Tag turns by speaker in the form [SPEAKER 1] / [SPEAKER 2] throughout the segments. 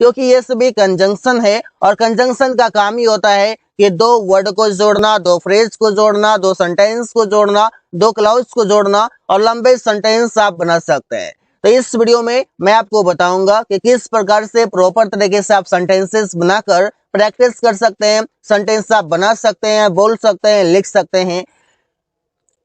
[SPEAKER 1] क्योंकि ये सभी कंजंक्शन है और कंजंक्शन का काम ही होता है कि दो वर्ड को जोड़ना, दो फ्रेज को जोड़ना, दो सेंटेंस को जोड़ना, दो क्लाउड्स को जोड़ना और लंबे सेंटेंस आप बना सकते हैं। तो इस वीडियो में मैं आपको बताऊंगा कि किस प्रकार से प्रॉपर तरीके से आप सेंटेंसेस बनाकर प्रैक्टिस कर सकते हैं, सेंटेंस आप बना सकते हैं, बोल सकते हैं, लिख सकते हैं।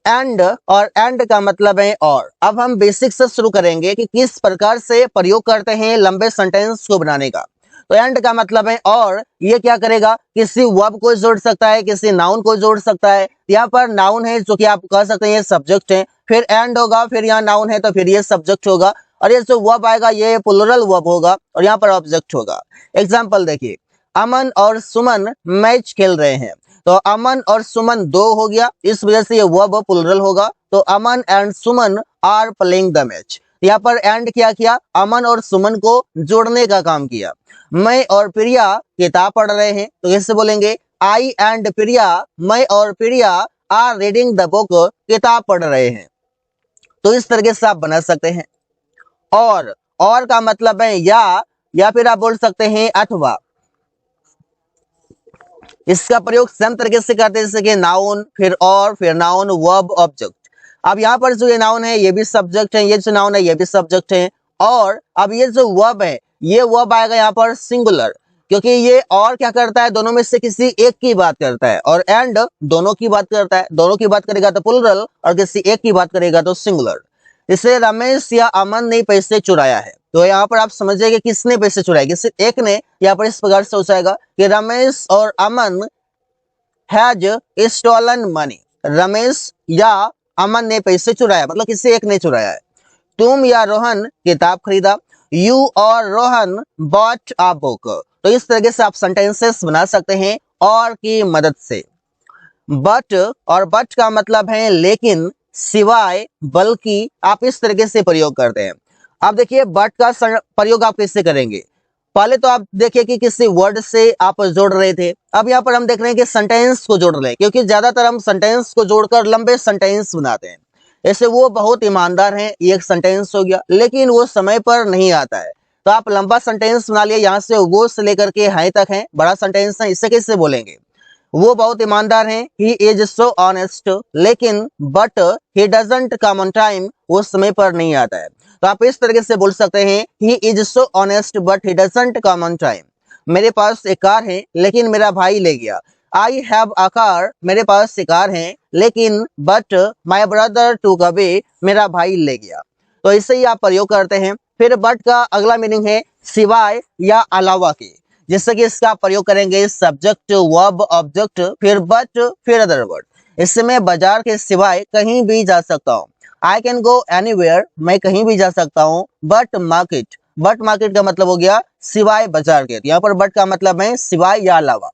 [SPEAKER 1] एंड और एंड का मतलब है और। अब हम बेसिक से शुरू करेंगे कि किस प्रकार से प्रयोग करते हैं लंबे सेंटेंस को बनाने का। तो एंड का मतलब है और, ये क्या करेगा, किसी वर्ब को जोड़ सकता है, किसी नाउन को जोड़ सकता है। यहाँ पर नाउन है जो कि आप कह सकते हैं ये सब्जेक्ट है, फिर एंड होगा, फिर यहाँ नाउन है तो फिर ये सब्जेक्ट होगा, और ये जो वर्ब आएगा ये प्लुरल वर्ब होगा और यहाँ पर ऑब्जेक्ट होगा। एग्जाम्पल देखिए, अमन और सुमन मैच खेल रहे हैं। तो अमन और सुमन दो हो गया, इस वजह से ये वर्ब प्लुरल होगा। तो Aman and Suman are playing the match. यहाँ पर एंड क्या किया, अमन और सुमन को जोड़ने का काम किया। मैं और प्रिया किताब पढ़ रहे हैं, तो कैसे बोलेंगे, आई एंड प्रिया, मैं और प्रिया आर रीडिंग द बुक, किताब पढ़ रहे हैं। तो इस तरीके से आप बना सकते हैं। और का मतलब है या फिर आप बोल सकते हैं अथवा। इसका प्रयोग सेम तरीके से करते हैं जैसे कि नाउन, फिर और, फिर नाउन, वर्ब, ऑब्जेक्ट। अब यहाँ पर जो ये नाउन है ये भी सब्जेक्ट है, ये जो नाउन है ये भी सब्जेक्ट है। और अब ये जो वर्ब है ये वर्ब आएगा यहाँ पर सिंगुलर, क्योंकि ये और क्या करता है, दोनों में से किसी एक की बात करता है, और एंड दोनों की बात करता है। दोनों की बात करेगा तो प्लुरल और किसी एक की बात करेगा तो सिंगुलर। जैसे रमेश या अमन ने पैसे चुराया है, तो यहाँ पर आप समझिए कि किसने पैसे चुराए, किसी एक ने। यहाँ पर इस प्रकार से हो जाएगा कि रमेश और अमन हैज स्टोलन मनी। रमेश या अमन ने पैसे चुराया, मतलब किसी एक ने चुराया है। तुम या रोहन किताब खरीदा, यू और रोहन बॉट अ बुक। तो इस तरीके से आप सेंटेंसेस बना सकते हैं और की मदद से। बट और बट का मतलब है लेकिन, सिवाय, बल्कि, आप इस तरीके से प्रयोग करते हैं। अब देखिए बट का प्रयोग आप कैसे करेंगे। पहले तो आप देखिए कि किसी वर्ड से आप जोड़ रहे थे, अब यहाँ पर हम देख रहे हैं कि सेंटेंस को जोड़ रहे हैं, क्योंकि ज्यादातर हम सेंटेंस को जोड़कर लंबे सेंटेंस बनाते हैं। ऐसे वो बहुत ईमानदार हैं, ये एक सेंटेंस हो गया, लेकिन वो समय पर नहीं आता है। तो आप लंबा सेंटेंस बना लिए, यहाँ से वो से लेकर के हाई तक है, बड़ा सेंटेंस है, इससे कैसे बोलेंगे, वो बहुत ईमानदार हैं, ही इज सो ऑनेस्ट, लेकिन but he doesn't come on time, वो समय पर नहीं आता है। तो आप इस तरीके से बोल सकते हैं, he is so honest but he doesn't come on time. मेरे पास एक कार है लेकिन मेरा भाई ले गया। आई हैव अ कार, मेरे पास एक कार है लेकिन, बट माई ब्रदर टूक अवे, मेरा भाई ले गया। तो इसे ही आप प्रयोग करते हैं। फिर बट का अगला मीनिंग है सिवाय या अलावा के, जिससे कि इसका प्रयोग करेंगे सब्जेक्ट, वर्ब, ऑब्जेक्ट, फिर बट, फिर अदर वर्ड। इससे मैं बाजार के सिवाय कहीं भी जा सकता हूँ। आई कैन गो एनीवेयर, मैं कहीं भी जा सकता हूँ। बट मार्केट, बट मार्केट का मतलब हो गया सिवाय बाजार के। यहाँ पर बट का मतलब है सिवाय या अलावा।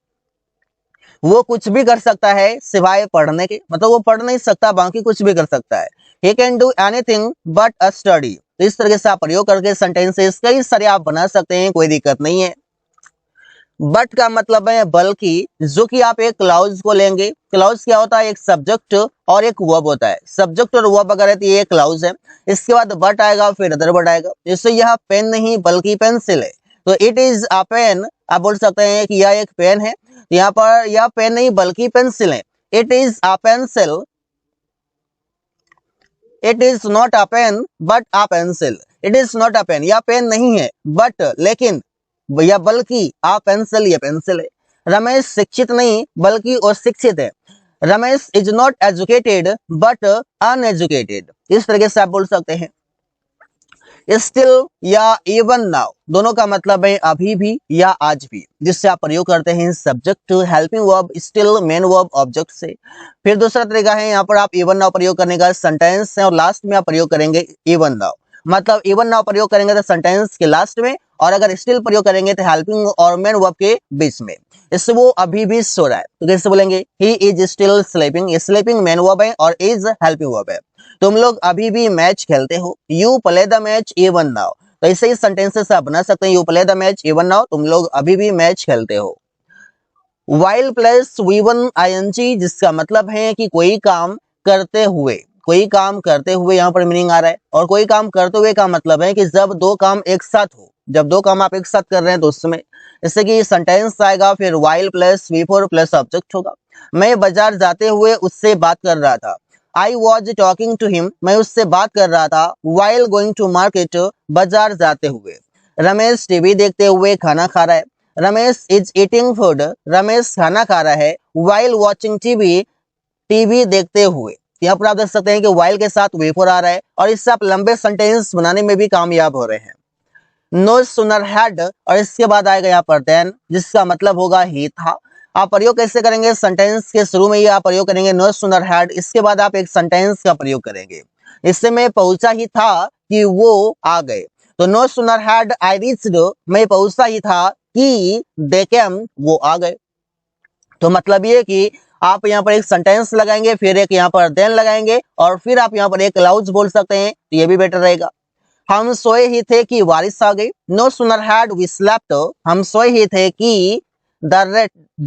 [SPEAKER 1] वो कुछ भी कर सकता है सिवाय पढ़ने के, मतलब वो पढ़ नहीं सकता, बाकी कुछ भी कर सकता है। He can do anything but a study. तो इस तरह से आप प्रयोग करके सेंटेंसेस कई सारे आप बना सकते हैं, कोई दिक्कत नहीं है। बट का मतलब है बल्कि, जो कि आप एक क्लाउज को लेंगे। क्लाउज क्या होता है, एक सब्जेक्ट और एक वर्ब होता है। सब्जेक्ट और वर्ब अगर है तो ये क्लाउज है। इसके बाद बट आएगा, फिर अदर वर्ड आएगा। जैसे यह पेन नहीं बल्कि पेंसिल है, तो इट इज अ पेन, आप बोल सकते हैं कि यह एक पेन है। यहाँ पर यह पेन नहीं बल्कि पेंसिल है। It is a pencil, it is not a pen but a pencil. It is not a pen, यह पेन नहीं है, बट लेकिन, या बल्कि, आ पेंसिल, ये पेंसिल है। रमेश शिक्षित नहीं बल्कि अशिक्षित है। Ramesh is not educated but uneducated. इस तरीके से आप बोल सकते हैं। स्टिल या इवन नाउ, दोनों का मतलब है अभी भी या आज भी, जिससे आप प्रयोग करते हैं subject, helping verb, still, main verb, object से। फिर दूसरा तरीका है, यहाँ पर आप इवन नाउ प्रयोग करने का, सेंटेंस है और लास्ट में आप प्रयोग करेंगे इवन नाउ। मतलब इवन नाउ प्रयोग करेंगे तो सेंटेंस के लास्ट में, और अगर स्टिल प्रयोग करेंगे तो हेल्पिंग और मेन वर्ब के बीच में। इससे वो अभी भी सो रहा है, तो कैसे बोलेंगे, he is still sleeping. Sleeping main verb है और इज हेल्पिंग वर्ब है। तुम लोग अभी भी मैच खेलते हो, you play the match even now. तो ऐसे ही सेंटेंसेस आप बना सकते हैं, you play the match even now, तुम लोग अभी भी मैच खेलते हो। वाइल प्लस वी1 ing, जिसका मतलब है कि कोई काम करते हुए। कोई काम करते हुए यहाँ पर मीनिंग आ रहा है, और कोई काम करते हुए का मतलब है कि जब दो काम एक साथ हो, जब दो काम आप एक साथ कर रहे हैं तो उसमें, जैसे कि सेंटेंस आएगा फिर while plus V4 plus object होगा। मैं बाजार जाते हुए उससे बात कर रहा था, I was talking to him, मैं उससे बात कर रहा था while going to market, बाजार जाते हुए। रमेश टीवी देखते हुए खाना खा रहा है, Ramesh is eating food, Ramesh खाना खा रहा है while watching TV, टीवी देखते हुए। यहाँ पर आप देख सकते हैं कि while के साथ V4 आ रहा है और इससे आप लंबे सेंटेंस बनाने में भी कामयाब हो रहे हैं। नो सुनर हैड और इसके बाद आएगा यहाँ पर देन, जिसका मतलब होगा ही था। आप प्रयोग कैसे करेंगे, सेंटेंस के शुरू में ही आप प्रयोग करेंगे नो सुनर हैड, इसके बाद आप एक सेंटेंस का प्रयोग करेंगे। इससे मैं पहुंचा ही था कि वो आ गए, तो no sooner had I reached, मैं पहुंचा ही था कि दे केम, वो आ गए। तो मतलब ये कि आप यहाँ पर एक सेंटेंस लगाएंगे फिर एक यहाँ पर देन लगाएंगे और फिर आप यहाँ पर एक क्लाउज बोल सकते हैं, तो ये भी बेटर रहेगा। हम सोए ही थे कि बारिश आ गई, no sooner had we slept, हम सोए ही थे कि द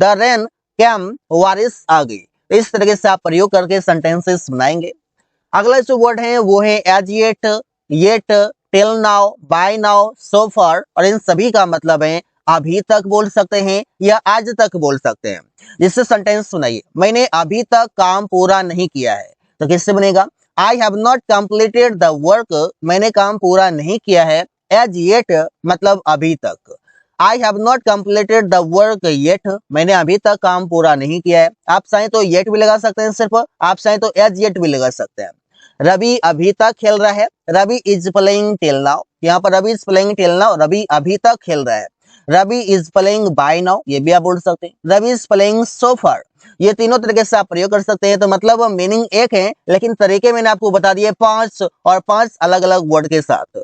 [SPEAKER 1] रेन कैम, बारिश आ गई। इस तरीके से आप प्रयोग करके सेंटेंसेस बनाएंगे। अगला जो वर्ड है वो है as yet, till now, by now, so far, और इन सभी का मतलब है अभी तक बोल सकते हैं या आज तक बोल सकते हैं। जिससे सेंटेंस सुनाइए, मैंने अभी तक काम पूरा नहीं किया है, तो किससे बनेगा, I have not completed the work, मैंने काम पूरा नहीं किया है। एज येट मतलब अभी तक, I have not completed the work yet, मैंने अभी तक काम पूरा नहीं किया है। आप चाहें तो येट भी लगा सकते हैं सिर्फ, आप चाहें तो एज येट भी लगा सकते हैं। रवि अभी तक खेल रहा है, Ravi is playing till now, यहाँ पर Ravi is playing till now, Ravi अभी तक खेल रहा है। Ravi is playing by now, ये भी आप बोल सकते हैं। Ravi is playing so far, ये तीनों तरीके से आप प्रयोग कर सकते हैं। तो मतलब मीनिंग एक है लेकिन तरीके मैंने आपको बता दिए 5 और 5 अलग अलग वर्ड के साथ।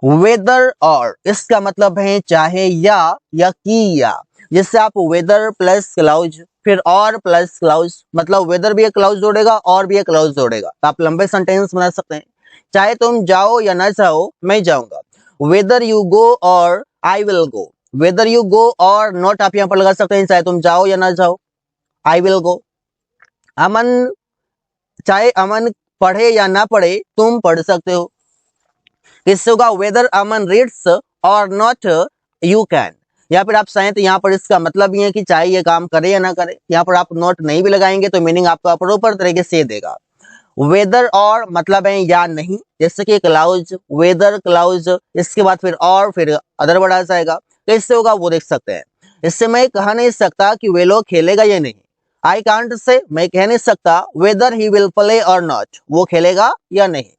[SPEAKER 1] वेदर और, इसका मतलब है चाहे या कि या, जिससे आप वेदर प्लस क्लाउज फिर और प्लस क्लाउज, मतलब वेदर भी एक क्लाउज जोड़ेगा और भी एक क्लाउज जोड़ेगा, तो आप लंबे सेंटेंस बना सकते हैं। चाहे तुम जाओ या ना जाओ मैं जाऊंगा, वेदर यू गो और I will go, whether you go और नॉट आप यहाँ पर लगा सकते हैं, चाहे तुम जाओ या ना जाओ, आई विल गो। अमन, चाहे अमन पढ़े या ना पढ़े तुम पढ़ सकते हो, किससे होगा, वेदर अमन रीड्स और नॉट यू कैन। या फिर आप चाहें तो यहाँ पर इसका मतलब ये है कि चाहे ये काम करे या ना करे, यहाँ पर आप नॉट नहीं भी लगाएंगे तो मीनिंग आपका प्रॉपर तरीके से देगा। वेदर और मतलब है या नहीं, जैसे कि क्लाउज, वेदर क्लाउज, इसके बाद फिर और फिर अदर वर्ड आ जाएगा, तो इससे होगा वो देख सकते हैं। इससे मैं कह नहीं सकता कि वे लोग खेलेगा या नहीं, आई कांट से, मैं कह नहीं सकता वेदर ही विल प्ले और नॉट, वो खेलेगा या नहीं।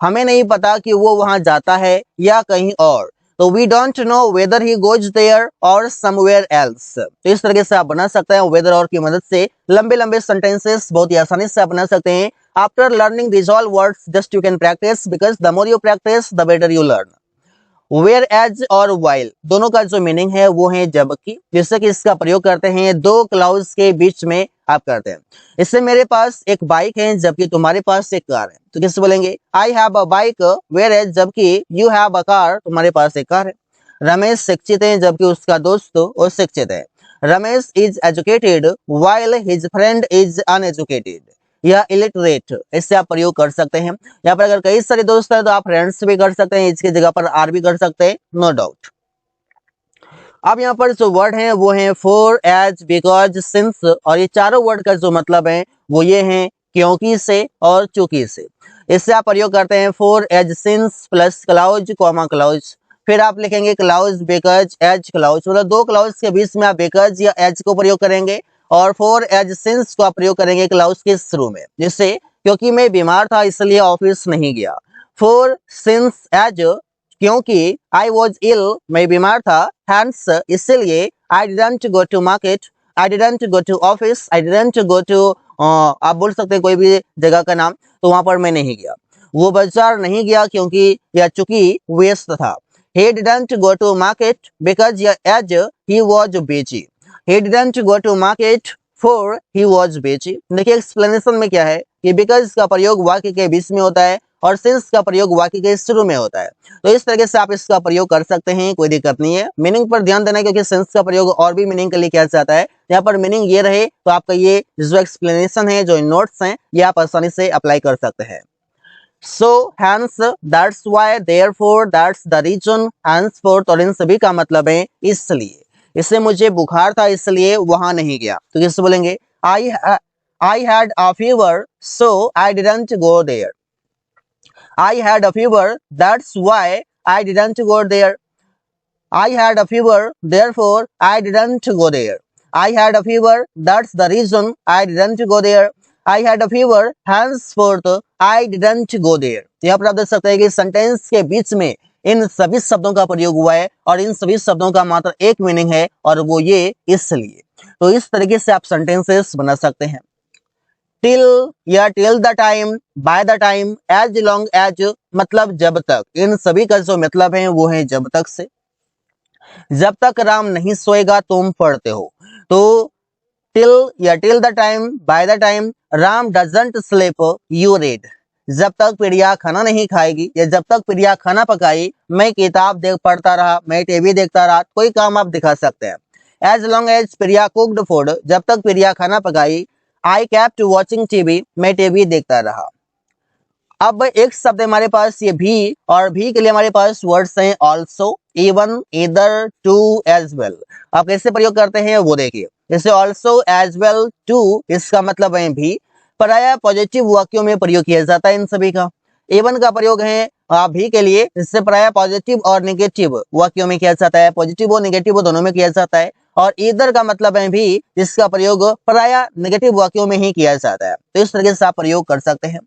[SPEAKER 1] हमें नहीं पता कि वो वहां जाता है या कहीं और, तो we don't know whether he goes there or somewhere else. तो इस तरीके से आप बना सकते हैं वेदर और की मदद से लंबे लंबे सेंटेंसेस बहुत ही आसानी से आप बना सकते हैं। After learning this all words just you can practice, because the more you practice the better you learn. Whereas और वाइल दोनों का जो मीनिंग है वो है जबकि, जिससे कि इसका प्रयोग करते हैं दो क्लाउज के बीच में आप करते हैं। इससे मेरे पास एक बाइक है जबकि तुम्हारे पास एक कार है, तो किससे बोलेंगे, I have a bike whereas, जबकि यू हैव अ कार, तुम्हारे पास एक कार है। रमेश शिक्षित है जबकि उसका दोस्त अशिक्षित है। Ramesh is educated while his friend is uneducated या इलिटरेट, इससे आप प्रयोग कर सकते हैं। यहाँ पर अगर कई सारे दोस्त हैं तो आप फ्रेंड्स भी कर सकते हैं, इसकी जगह पर आर भी कर सकते हैं, नो डाउट। अब यहाँ पर जो वर्ड है वो है फॉर, एज, बिकॉज, सिंस, और ये चारों वर्ड का जो मतलब है वो ये है क्योंकि से और चूंकि से। इससे आप प्रयोग करते हैं for, as, since plus clause comma clause, फिर आप लिखेंगे क्लाउज, बिकॉज, एज, क्लाउज, मतलब दो क्लाउज के बीच में आप बिकॉज या एज को प्रयोग करेंगे और फॉर, एज, सिंस को आप प्रयोग करेंगे क्लाउज के शुरू में, जिससे क्योंकि मैं बीमार था इसलिए ऑफिस नहीं गया। फॉर, सिंस, एज, क्योंकि आई वॉज इल, मैं बीमार था, हैंस, इसलिए, I didn't go to market, I didn't go to office, I didn't go to, आप बोल सकते हैं कोई भी जगह का नाम, तो वहां पर मैं नहीं गया। वो बाजार नहीं गया क्योंकि या चूंकि व्यस्त था। He didn't go to market because as he was busy. He didn't go to market for he was busy. देखिए एक्सप्लेनेशन में क्या है, कि बिकॉज का प्रयोग वाक्य के बीच में होता है और सिंस का प्रयोग वाक्य के शुरू में होता है। तो इस तरीके से आप इसका प्रयोग कर सकते हैं, कोई दिक्कत नहीं है। मीनिंग पर ध्यान देना है क्योंकि सिंस का प्रयोग और भी मीनिंग के लिए किया जाता है। यहाँ पर मीनिंग ये रहे तो आपका ये जो एक्सप्लेनेशन है, जो नोट्स हैं, ये आप आसानी से अप्लाई कर सकते हैं। So hence that's why therefore that's the reason henceforth और इन सभी का मतलब है इसलिए। इससे मुझे बुखार था इसलिए वहां नहीं गया। तो कैसे बोलेंगे? I had a fever so I didn't go there. I had a fever that's why I didn't go there. I had a fever therefore I didn't go there. I had a fever that's the reason I didn't go there. I had a fever henceforth I didn't go there. यहाँ पर आप देख सकते हैं कि sentence के बीच में इन सभी शब्दों का प्रयोग हुआ है और इन सभी शब्दों का मात्र एक मीनिंग है और वो ये इसलिए। तो इस तरीके से आप सेंटेंसेस बना सकते हैं। टिल या till the time, by the time, as long as मतलब जब तक। इन सभी का जो मतलब है वो है जब तक से। जब तक राम नहीं सोएगा तुम पढ़ते हो। तो टिल या till the time, by the time Ram doesn't sleep you read. जब तक प्रिया खाना नहीं खाएगी या जब तक प्रिया खाना पकाई मैं किताब देख पढ़ता रहा, मैं टीवी देखता रहा, कोई काम आप दिखा सकते हैं। एज लॉन्ग एज प्रिया कुक्ड फूड, जब तक प्रिया खाना पकाई। आई केप्ट वॉचिंग टीवी, मैं टीवी देखता रहा। अब एक शब्द हमारे पास ये भी, और भी के लिए हमारे पास वर्ड्स हैं ऑल्सो, इवन, इधर, टू, एज वेल। आप कैसे प्रयोग करते हैं वो देखिए। जैसे ऑल्सो, एज वेल, टू, इसका मतलब है भी। प्रायः पॉजिटिव वाक्यों में प्रयोग किया जाता है इन सभी का। इवन का प्रयोग है भी के लिए, इससे प्रायः पॉजिटिव और नेगेटिव वाक्यों में किया जाता है। पॉजिटिव और नेगेटिव दोनों में किया जाता है। और इधर का मतलब है भी, जिसका प्रयोग प्रायः नेगेटिव वाक्यों में ही किया जाता है। तो इस तरीके से आप प्रयोग कर सकते हैं।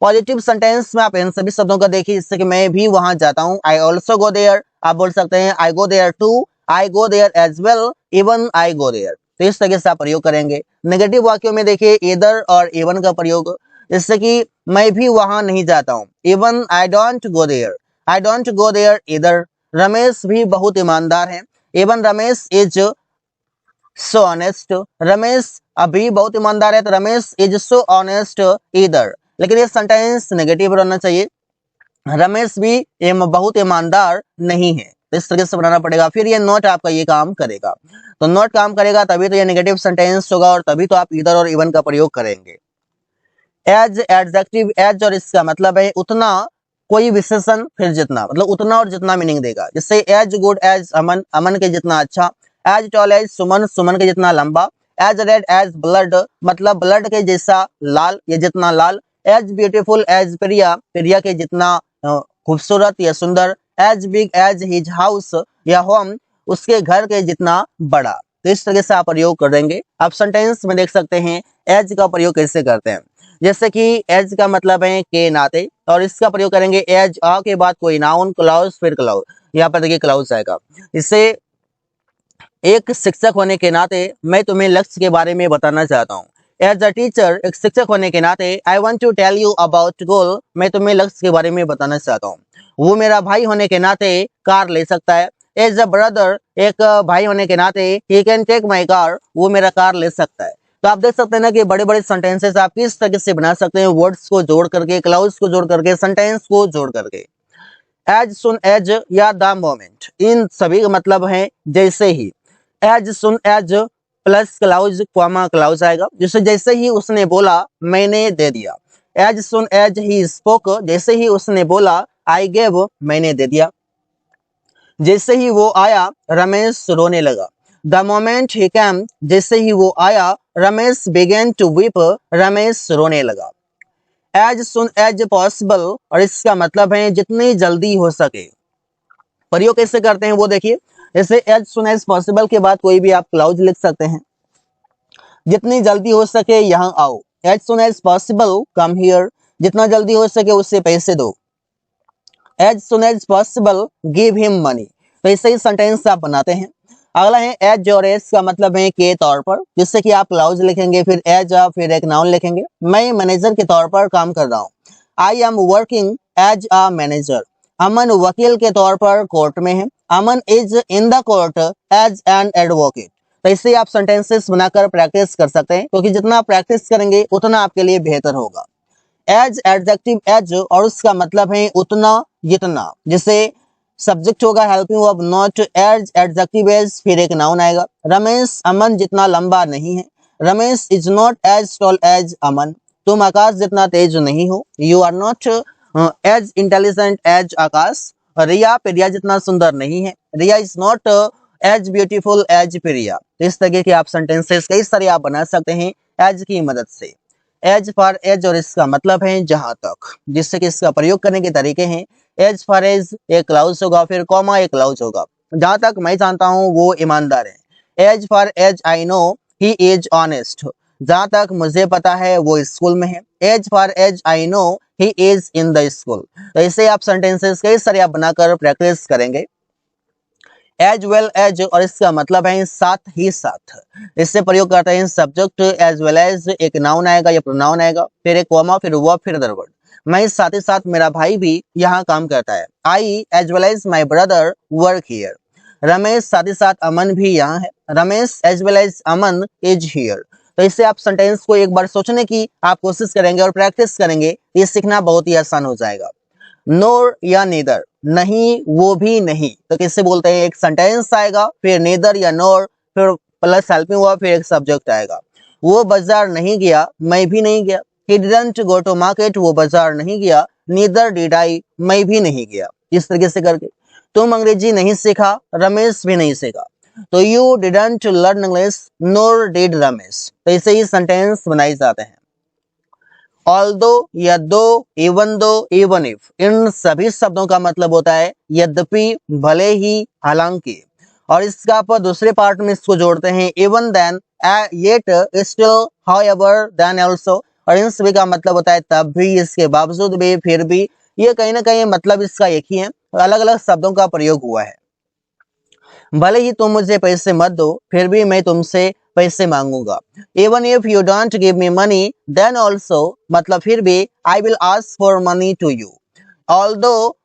[SPEAKER 1] पॉजिटिव सेंटेंस में आप इन सभी शब्दों का देखिए, जैसे कि मैं भी वहां जाता हूं, आई ऑल्सो गो देयर। आप बोल सकते हैं I go there too, I go there as well, even I go there. तो इस तरीके से आप प्रयोग करेंगे। नेगेटिव वाक्यों में देखिए इधर और इवन का प्रयोग, जैसे कि मैं भी वहां नहीं जाता हूं, even I don't go there, I don't go there इधर। रमेश भी बहुत ईमानदार है, even Ramesh is so honest. Ramesh अभी बहुत ईमानदार है तो रमेश इज सो ऑनेस्ट इधर। लेकिन ये सेंटेंस नेगेटिव रहना चाहिए, रमेश भी बहुत ईमानदार नहीं है। तो इस तरीके से बनाना पड़ेगा, फिर ये नोट आपका ये काम करेगा। तो नोट काम करेगा तभी तो ये नेगेटिव सेंटेंस होगा और तभी तो आप इधर और इवन का प्रयोग करेंगे। एज एडजेक्टिव, एज और इसका मतलब है उतना, कोई विशेषण फिर जितना, मतलब उतना और जितना मीनिंग देगा। जैसे as good as Aman, Aman के जितना अच्छा। As tall as Suman, Suman के जितना लंबा। एज रेड एज ब्लड, मतलब ब्लड के जैसा लाल या जितना लाल। As beautiful as Priya, Priya के जितना खूबसूरत या सुंदर। As big as his house या होम, उसके घर के जितना बड़ा। तो इस तरह से आप प्रयोग कर देंगे। आप सेंटेंस में देख सकते हैं एज का प्रयोग कैसे करते हैं। जैसे कि एज का मतलब है के नाते, और इसका प्रयोग करेंगे एज आ के बाद कोई नाउन, क्लाउज, फिर क्लाउज। यहाँ पर देखिए क्लाउज आएगा। इससे एक शिक्षक होने के नाते मैं तुम्हें लक्ष्य के बारे में बताना चाहता हूँ। एज अ टीचर, एक शिक्षक होने के नाते I want to tell you about goal, मैं तुम्हें लक्ष्य के बारे में बताना चाहता हूँ। वो मेरा भाई होने के नाते कार ले सकता है। एज अ ब्रदर, एक भाई होने के नाते he can take my car, वो मेरा कार ले सकता है। तो आप देख सकते हैं ना कि बड़े बड़े सेंटेंसेस आप किस तरीके से बना सकते हैं, वर्ड्स को जोड़ करके, क्लाउज को जोड़ करके, सेंटेंस को जोड़ करके। एज सुन एज या द मोमेंट, इन सभी का मतलब है जैसे ही। As soon as plus clause comma clause आएगा, जैसे जैसे ही उसने बोला मैंने दे दिया। As soon as he spoke, जैसे ही उसने बोला आई गेव, मैंने दे दिया। जैसे ही वो आया रमेश रोने लगा। द मोमेंट ही कैम, जैसे ही वो आया Ramesh began to weep, Ramesh रोने लगा। एज सुन एज पॉसिबल, और इसका मतलब है जितनी जल्दी हो सके। प्रयोग कैसे करते हैं वो देखिए। जैसे एज सुन एज पॉसिबल के बाद कोई भी आप क्लाउज लिख सकते हैं। जितनी जल्दी हो सके यहाँ आओ। As soon as possible come here, जितना जल्दी हो सके उससे पैसे दो। As soon as possible give him money. तो ऐसे ही सेंटेंस आप बनाते हैं। अगला है एज और एज का मतलब है के तौर पर, जिससे कि आप क्लाउज लिखेंगे, फिर एज फिर एक नाउन लिखेंगे। मैं मैनेजर के तौर पर काम कर रहा हूँ। I am working as a manager. Aman वकील के तौर पर कोर्ट में है। Aman is in the court as an advocate. तो इससे आप सेंटेंसेस बनाकर प्रैक्टिस कर सकते हैं, क्योंकि जितना आप प्रैक्टिस करेंगे उतना आपके लिए बेहतर होगा। एज एडजेक्टिव एज और उसका मतलब है उतना जितना। जैसे सब्जेक्ट होगा helping verb not, as adjective as, फिर एक नाउन आएगा। रमेश अमन जितना लंबा नहीं है। Ramesh is not as tall as Aman. तुम आकाश जितना तेज नहीं हो। You are not as intelligent as Akash. Riya Priya जितना सुंदर नहीं है। Riya is not as beautiful as Priya. इस तरह के आप सेंटेंसेस कई सारे आप बना सकते हैं एज की मदद से। एज फॉर एज और इसका मतलब है जहां तक, जिससे कि इसका प्रयोग करने के तरीके हैं। एज फॉर एज एक क्लाउज होगा, फिर कॉमा एक क्लाउज होगा। जहां तक मैं जानता हूं वो ईमानदार है। As far as I know he is honest. जहां तक मुझे पता है वो स्कूल में है। As far as I know he is in the school. तो ऐसे आप सेंटेंसेस कई सारे आप बनाकर प्रैक्टिस करेंगे। एज वेल एज और इसका मतलब है साथ ही साथ। इससे प्रयोग करते हैं सब्जेक्ट एज वेल एज, एक नाउन आएगा या प्रोनाउन आएगा, फिर एक कॉमा, फिर वर्ब, फिर अदर वर्ड। मैं साथ ही साथ मेरा भाई भी यहाँ काम करता है। I as well as my brother work here. Ramesh साथ ही साथ अमन भी यहाँ है। Ramesh as well as Aman is here. तो इससे आप सेंटेंस को एक बार सोचने की आप कोशिश करेंगे और प्रैक्टिस करेंगे, ये सीखना बहुत ही आसान हो जाएगा। नोर या नीदर, नहीं वो भी नहीं, तो किससे बोलते हैं? एक सेंटेंस आएगा, फिर नीदर या नोर, फिर प्लस हेल्पिंग वर्ब, फिर एक सब्जेक्ट आएगा। वो बाजार नहीं गया, मैं भी नहीं गया। He didn't go to market, वो बाजार नहीं गया। Neither did I, मैं भी नहीं गया। इस तरीके से करके तुम अंग्रेजी नहीं सीखा, रमेश भी नहीं सीखा। तो you didn't learn English, nor did Ramesh. तो इसे ही सेंटेंस बनाए जाते हैं। ऑल्दो या दो, इवन दो, इवन इफ, इन सभी शब्दों का मतलब होता है यद्यपि, भले ही, हालांकि। और इसका आप दूसरे पार्ट में इसको जोड़ते हैं even then, yet, still, however, then also. और इन सभी का मतलब होता है तब भी, इसके बावजूद भी, फिर भी। ये कहीं ना कहीं मतलब इसका एक ही है, अलग अलग शब्दों का प्रयोग हुआ है। भले ही तुम मुझे पैसे मत दो, फिर भी मैं तुमसे पैसे मांगूंगा। Even if you don't give me money then also, मतलब फिर भी, I will ask for money to you. Although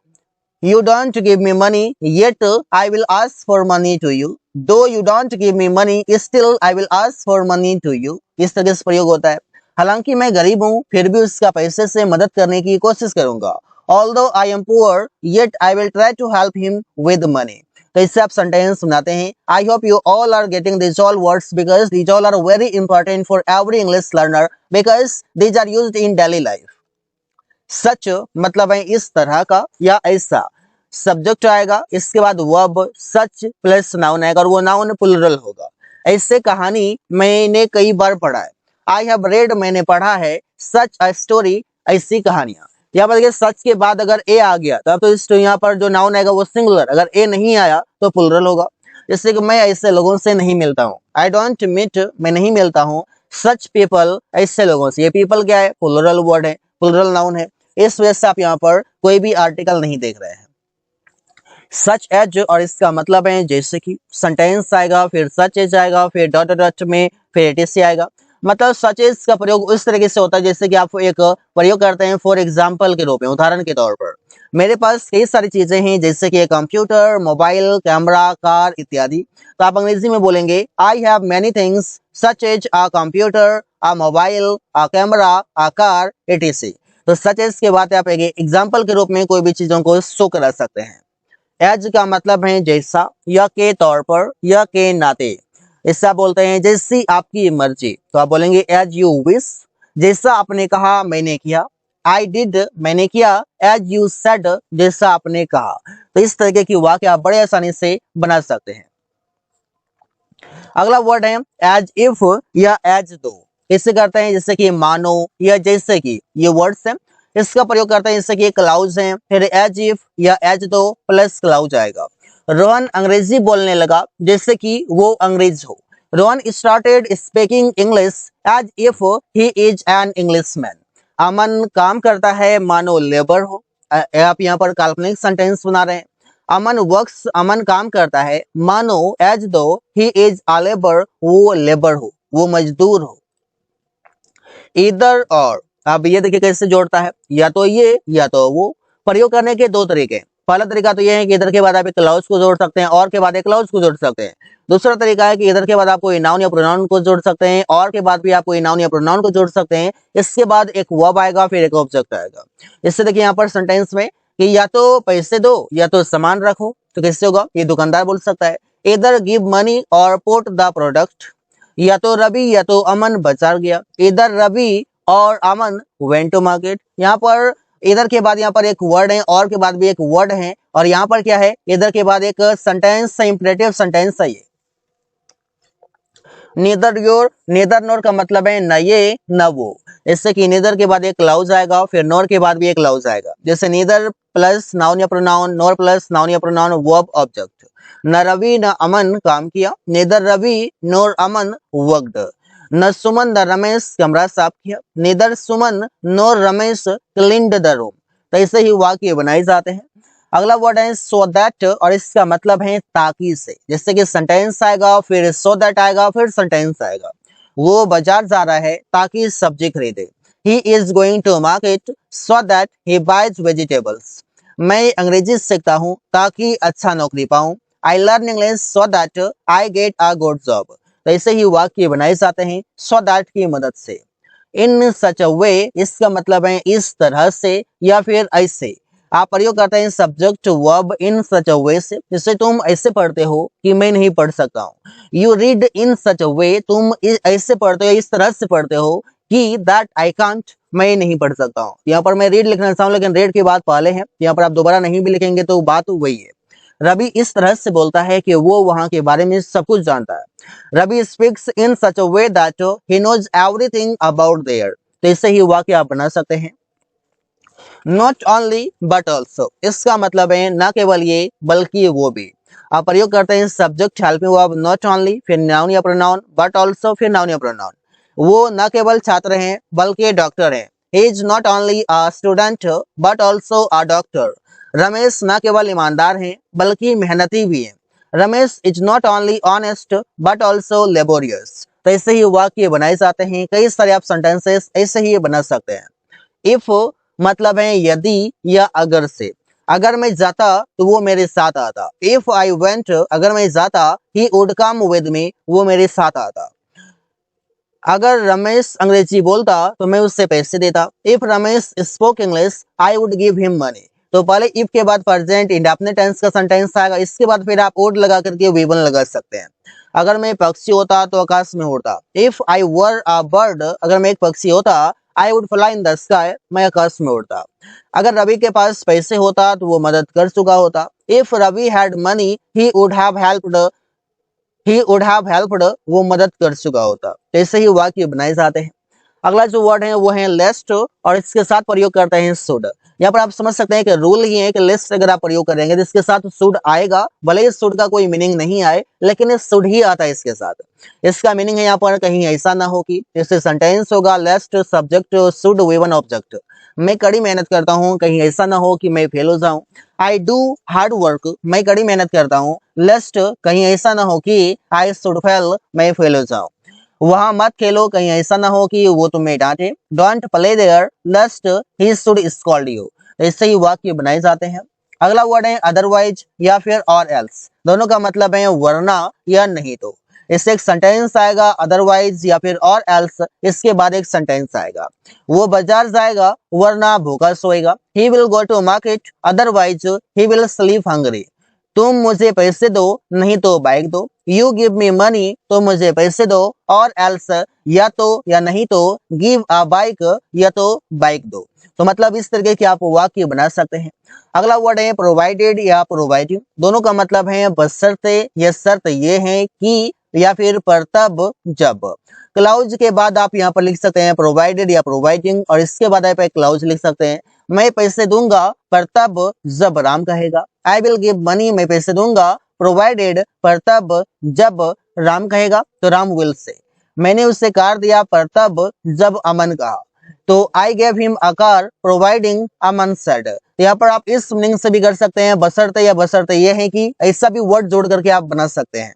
[SPEAKER 1] you don't give me money, yet I will ask for money to you. Though you don't give me money, still I will ask for money to you. इस तरह से प्रयोग होता है। हालांकि मैं गरीब हूँ, फिर भी उसका पैसे से मदद करने की कोशिश करूंगा। Although I am poor, yet I will try to help him with money. तो इससे आप सेंटेंस सुनाते हैं। I hope you all are getting these all words because these all are very important for every English learner because these are used in daily life. सच मतलब है इस तरह का या ऐसा। सब्जेक्ट आएगा, इसके बाद वर्ब, सच प्लस नाउन आएगा और वो नाउन प्लुरल होगा। ऐसे कहानी मैंने कई बार पढ़ा है। आई हैव रेड, मैंने पढ़ा है। सच अ स्टोरी, ऐसी कहानियां। यहाँ पर देखिए सच के बाद अगर ए आ गया तब तो इस यहाँ पर जो नाउन आएगा वो सिंगुलर, अगर ए नहीं आया तो प्लुरल होगा। जैसे कि मैं ऐसे लोगों से नहीं मिलता हूँ। आई डोंट मीट, मैं नहीं मिलता हूँ। सच पीपल, ऐसे लोगों से। ये पीपल क्या है? प्लुरल वर्ड है, प्लुरल नाउन है। इस वजह से आप यहाँ पर कोई भी आर्टिकल नहीं देख रहे हैं। सच एज और इसका मतलब है जैसे कि, सेंटेंस आएगा, फिर सच एज आएगा, फिर डॉट डॉट में फिर एटीसी आएगा। मतलब सच एज का प्रयोग उस तरीके से होता है जैसे कि आप एक प्रयोग करते हैं फॉर एग्जाम्पल के रूप में, उदाहरण के तौर पर। मेरे पास कई सारी चीजें हैं जैसे कि कंप्यूटर, मोबाइल, कैमरा, कार इत्यादि। तो आप अंग्रेजी में बोलेंगे I have many things such as a computer, a mobile, a camera, a car etc. तो सच एज के बाद आप एक एग्जाम्पल के रूप में कोई भी चीजों को शो करा सकते हैं। एज का मतलब है जैसा, या के तौर पर, या के नाते। इससे आप बोलते हैं जैसी आपकी मर्जी, तो आप बोलेंगे एज यू विश। जैसा आपने कहा मैंने किया। आई डिड, मैंने किया। एज यू सेड, जैसा आपने कहा। तो इस तरीके की वाक्य आप बड़े आसानी से बना सकते हैं। अगला वर्ड है एज इफ या एज दो। इससे करते हैं जैसे कि मानो या जैसे कि, ये वर्ड्स हैं। इसका प्रयोग करते हैं जैसे कि क्लाउज है, फिर एज इफ या एज दो प्लस क्लाउज आएगा। रोहन अंग्रेजी बोलने लगा जैसे कि वो अंग्रेज हो। Rohan started speaking English as if he is an Englishman. Aman काम करता है मानो लेबर हो। आप यहाँ पर काल्पनिक सेंटेंस बना रहे हैं। अमन वर्क्स, अमन काम करता है मानो एज दो ही इज अ लेबर, वो लेबर हो, वो मजदूर हो। इधर और, अब ये देखिए कैसे जोड़ता है, या तो ये या तो वो। प्रयोग करने के दो तरीके। पहला तरीका तो ये है कि इधर के बाद आप एक क्लाउज को जोड़ सकते हैं और के बाद एक क्लाउज को जोड़ सकते हैं। दूसरा तरीका है कि इधर के बाद आप कोई नाउन या प्रोनाउन को जोड़ सकते हैं और के बाद भी आप कोई नाउन या प्रोनाउन को जोड़ सकते हैं। इसके बाद एक वर्ब आएगा, फिर एक ऑब्जेक्ट आएगा। इससे देखिए यहाँ पर सेंटेंस में कि या तो पैसे दो या तो सामान रखो, तो कैसे होगा? ये दुकानदार बोल सकता है, इधर गिव मनी और पुट द प्रोडक्ट। या तो रवि या तो अमन बाजार गया, इधर रवि और अमन वेंट टू मार्केट। यहाँ पर इधर के बाद यहाँ पर एक वर्ड है और के बाद भी एक वर्ड है, और यहाँ पर क्या है, इधर के बाद एक सेंटेंस इंपरेटिव सेंटेंस है। ये नीदर योर, नीदर नोर का मतलब है न ये न वो। इससे कि नीदर के बाद एक क्लाउज आएगा, फिर नोर के बाद भी एक क्लाउज आएगा। जैसे नीदर प्लस नाउन या प्रोनाउन, नोर प्लस नाउन या प्रोनाउन, वर्ब ऑब्जेक्ट। न रवि न अमन काम किया, नीदर रवि नोर अमन वर्कड। न सुमन न रमेश कमरा साफ किया, neither Suman NOR Ramesh cleaned the room. तो ऐसे ही वाक्य बनाए जाते हैं। अगला वर्ड है सो दैट, और इसका मतलब है ताकि से। जैसे कि सेंटेंस आएगा, फिर सो दैट आएगा, फिर सेंटेंस आएगा। वो बाजार जा रहा है ताकि सब्जी खरीदे। He is going to market so that he buys vegetables. मैं अंग्रेजी सीखता हूँ ताकि अच्छा नौकरी पाऊं। I learn English so that I get a good job. तो ऐसे ही वाक्य बनाए जाते हैं सो दैट की मदद से। इन सच अ वे, इसका मतलब है इस तरह से या फिर ऐसे। आप प्रयोग करते हैं subject verb in such a वे से। जैसे तुम ऐसे पढ़ते हो कि मैं नहीं पढ़ सकता हूँ। You read in such a वे, तुम ऐसे पढ़ते हो, इस तरह से पढ़ते हो कि दैट आई कांट, मैं नहीं पढ़ सकता हूँ। यहाँ पर मैं रीड लिखना चाहता हूँ लेकिन रेड की बात पहले है, यहाँ पर आप दोबारा नहीं भी लिखेंगे तो बात वही है। रवि इस तरह से बोलता है कि वो वहां के बारे में सब कुछ जानता है। Ravi speaks in such a way that he knows everything about there. तो इससे ही वाक्य आप बना सकते हैं। नॉट ओनली बट ऑल्सो, इसका मतलब है न केवल ये बल्कि वो भी। आप प्रयोग करते हैं subject helping verb not only, फिर नाउन या प्रोनाउन, बट ऑल्सो, फिर नाउन या प्रोनाउन। वो न केवल छात्र हैं बल्कि डॉक्टर हैं। He is not only a student but also a doctor. Ramesh न केवल ईमानदार हैं बल्कि मेहनती भी हैं। Ramesh is not only honest but also laborious. तो ऐसे ही वाक्य बनाए जाते हैं। कई सारे आप सेंटेंसेस ऐसे ही बना सकते हैं। इफ मतलब है यदि या अगर से। अगर मैं जाता तो वो मेरे साथ आता। इफ आई वेंट, अगर मैं जाता, he would come with me, वो मेरे साथ आता। अगर रमेश अंग्रेजी बोलता तो मैं उससे पैसे देता। If Ramesh spoke English I would give him money. तो पहले इफ के बाद प्रेजेंट इंडेफिनिट टेंस का सेंटेंस आएगा, इसके बाद फिर आप वुड लगा करके वी1 लगा सकते हैं। अगर मैं पक्षी होता तो आकाश में उड़ता। If I were a bird, अगर मैं एक पक्षी होता, I would fly in the sky, मैं आकाश में उड़ता। अगर रवि के पास पैसे होता तो वो मदद कर चुका होता। If Ravi had money he would have helped, he would have helped, वो मदद कर चुका होता। तो ऐसे ही वाक्य बनाए जाते हैं। अगला जो वर्ड है वो है लेस्ट, और इसके साथ प्रयोग करते हैं शुड। यहाँ पर आप समझ सकते हैं कि रूल ही है कि लेस्ट अगर आप प्रयोग करेंगे तो इसके साथ शुड आएगा। भले ही शुड का कोई मीनिंग नहीं आए लेकिन ये शुड ही आता है इसके साथ। इसका मीनिंग है यहाँ पर कहीं ऐसा ना हो कि, इससे सेंटेंस होगा लेस्ट सब्जेक्ट शुड वी1 ऑब्जेक्ट। मैं कड़ी मेहनत करता हूँ, कहीं ऐसा ना हो कि मैं फेल हो जाऊं। आई डू हार्ड वर्क, मैं कड़ी मेहनत करता हूँ। लेस्ट कहीं ऐसा ना हो कि आई शुड फेल, मैं फेल हो जाऊं। वहां मत खेलो, कहीं ऐसा ना हो कि वो तुम्हें डांटे। Don't play there lest he should scold you. ऐसे ही वाक्य बनाए जाते हैं। अगला वर्ड है अदरवाइज या फिर और एल्स। दोनों का मतलब है वरना या नहीं तो। इससे एक सेंटेंस आएगा अदरवाइज या फिर और एल्स, इसके बाद एक सेंटेंस आएगा। वो बाजार जाएगा वरना भूखा सोएगा। He will go to market otherwise he will sleep hungry. तुम मुझे पैसे दो नहीं तो बाइक दो। यू गिव मी मनी, तो मुझे पैसे दो, और एल्स या तो या नहीं तो, गिव अ बाइक या तो बाइक दो। तो मतलब इस तरीके के आप वाक्य बना सकते हैं। अगला वर्ड है प्रोवाइडेड या प्रोवाइडिंग। दोनों का मतलब है बशर्ते, यह शर्त ये है कि या फिर पर तब जब। क्लाउज के बाद आप यहाँ पर लिख सकते हैं प्रोवाइडेड या प्रोवाइडिंग, और इसके बाद आप एक क्लाउज लिख सकते हैं मैं पैसे दूंगा पर तब जब राम कहेगा। आई विल गिव मनी, मैं पैसे दूंगा, प्रोवाइडेड पर तब जब राम कहेगा तो राम विल से। मैंने उसे कार दिया पर तब जब अमन कहा। तो I gave him a car providing Aman said. तो यहाँ पर आप इस मीनिंग से भी कर सकते हैं बशर्ते, या बशर्ते ये है कि ऐसा भी वर्ड जोड़ करके आप बना सकते हैं।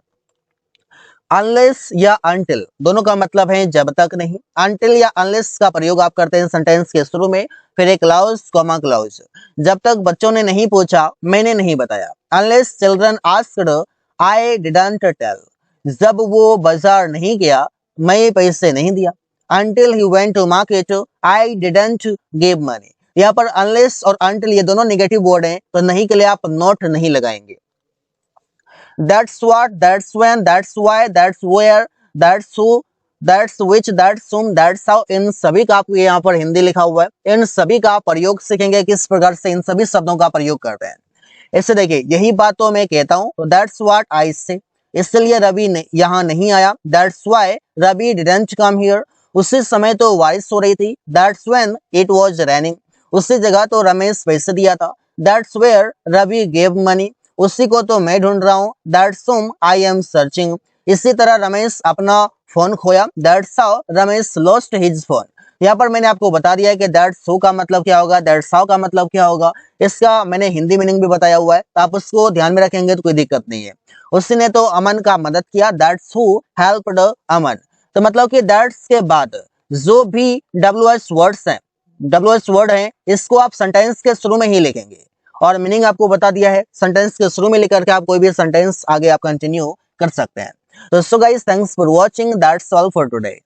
[SPEAKER 1] अनलेस या अनटिल दोनों का मतलब है जब तक नहीं। अनटिल या अनलेस का प्रयोग आप करते हैं सेंटेंस के शुरू में, फिर एक क्लॉज कॉमा क्लॉज। जब तक बच्चों ने नहीं पूछा, मैंने नहीं बताया। Unless children asked, I didn't tell. जब वो बाजार नहीं गया, मैं पैसे नहीं दिया। Until he went to market, I didn't give money. यहाँ पर अनलेस और अनटिल ये दोनों नेगेटिव वर्ड हैं, तो नहीं के लिए आप नॉट नहीं लगाएंगे। That's what, that's when, that's why, that's where, that's who, that's which, that's whom, that's how, इन सभी का आपको यहाँ पर हिंदी लिखा हुआ है। इन सभी का प्रयोग सीखेंगे किस प्रकार से इन सभी शब्दों का प्रयोग करते हैं। इससे देखिए यही बात तो मैं कहता हूँ, तो that's what I say। इसलिए रवि यहाँ नहीं आया। That's why Ravi didn't come here। उसी समय तो बारिश हो रही थी। That's when it was raining। उसी जगह तो रमेश पैसे दिया था। That's where Ravi gave money। उसी को तो मैं ढूंढ रहा हूँ। That's whom I am searching। इसी तरह रमेश अपना फोन खोया। That's how Ramesh lost his phone। यहाँ पर मैंने आपको बता दिया है कि that's who का मतलब क्या होगा, that's how का मतलब क्या होगा। इसका मैंने हिंदी मीनिंग भी बताया हुआ है, तो आप उसको ध्यान में रखेंगे तो कोई दिक्कत नहीं है। उसने तो अमन का मदद किया। That's who helped अमन। तो मतलब कि that's के बाद जो भी WH वर्ड्स हैं, WH वर्ड हैं, इसको आप सेंटेंस के शुरू में ही लिखेंगे। और मीनिंग आपको बता दिया है, सेंटेंस के शुरू में लेकर के आप कोई भी सेंटेंस आगे आप कंटिन्यू कर सकते हैं। तो so guys, thanks for watching, that's all for today.